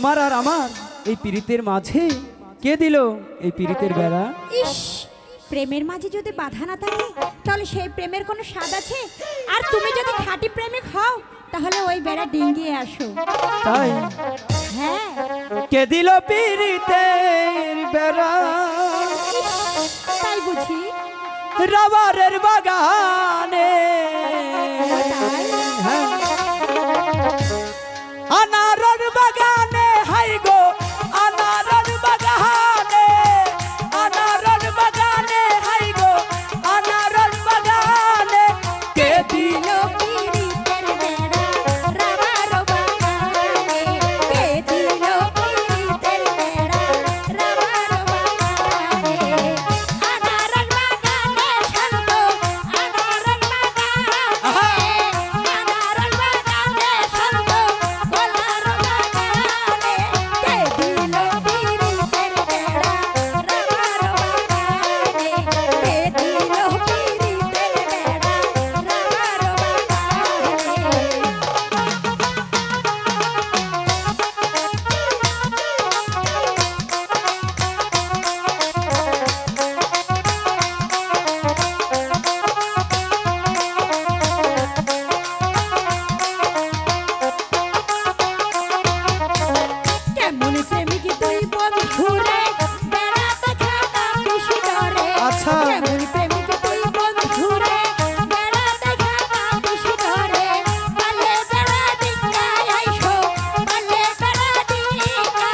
তোমার আর আমার এই পীড়িতের মাঝে কে দিল এই পীড়িতের বেড়া? ইস, প্রেমের মাঝে যদি বাধা না থাকে তাহলে সেই প্রেমের কোনো স্বাদ আছে? আর তুমি যদি খাঁটি প্রেমিক হও তাহলে ওই বেড়া ডিঙ্গিয়ে আসো। তাই হ্যাঁ, কে দিল পীড়িতের বেড়া? তাই বুঝি? রাবারের বাগানে হ্যাঁ, আনারর বাগানে, হাই গো আনারর বাগানে, আনারর বাগানে, হাই গো আনারর বাগানে, কে দিল পীড়িতের বেড়া রাবার বাগানে, কে দিল পীড়িতের বেড়া রাবার বাগানে। আনারর বাগানে শান্ত, আনারর বাগানে, আনারর বাগানে শান্ত, কলার বাগানে, কে দিল পীড়িতের বেড়া রাবার বাগানে, কে দিল পীড়িতের বেড়া রাবার বাগানে। কেমন প্রেমিক তুই বন্ধুরে বেড়াতে খাতা বেশি ডরে। আচ্ছা। কেমন প্রেমিক তুই বন্ধুরে বেড়াতে খাতা বেশি ডরে। পালে বেড়া ডিঙ্গায় আইসো, পালে বেড়া ডিঙ্গা,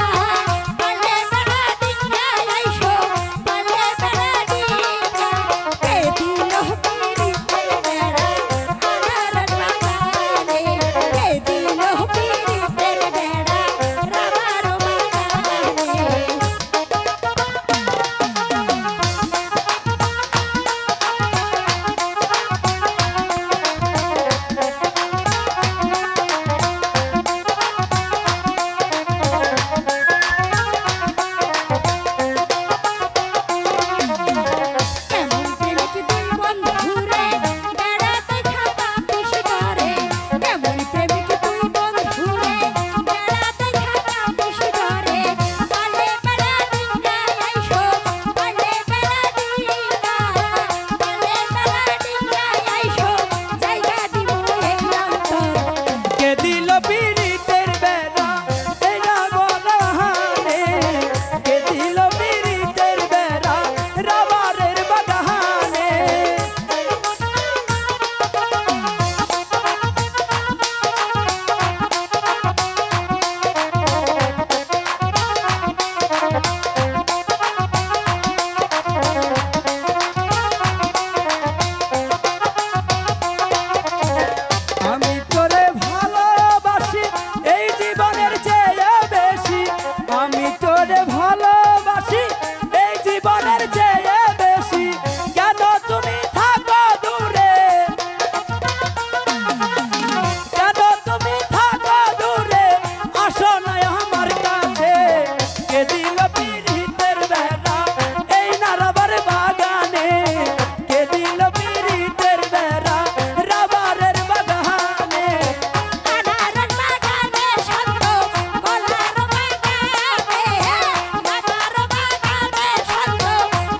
পালে বেড়া ডিঙ্গায় আইসো, পালে বেড়া ডিঙ্গা, কে দিল পীড়িতের বেড়া আনারর বাগানে, কে দিল পীড়িতের বেড়া রাবার বাগানে। কেমন প্রেমিক তুই বন্ধুরে বেড়াতে খাতা বেশি ডরে। কেমন প্রেমিক তুই বন্ধুরে বেড়াতে খাতা বেশি ডরে। পালে বেড়া ডিঙ্গায় আইসো, পালে বেড়া ডিঙ্গা, পালে বেড়া ডিঙ্গায় আইসো, জায়গা দিমু এই অন্তর। কে দিল পীড়িতের বেড়া এই রাবণহানে, কে দিল পীড়িতের বেড়া রাবারের বাগানে। আমি তোরে ভালোবাসি এই জীবনের চেয়ে বেশি, আমি তোরে ভালোবাসি এই জীবনের চেয়ে বেশি, কেন তুমি থাকো দূরে, কেন তুমি থাকো দূরে, আসো না আমার কাছে, কে দিল পীড়িতের বেড়া এই নারাবার বাগানে, কে দিল পীড়িতের বেড়া রাবারের বাগানে। আনারর বাগানে শান্ত, কলার বাগানে, আনারর বাগানে শান্ত,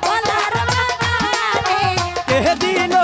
কলার বাগানে, কে দিল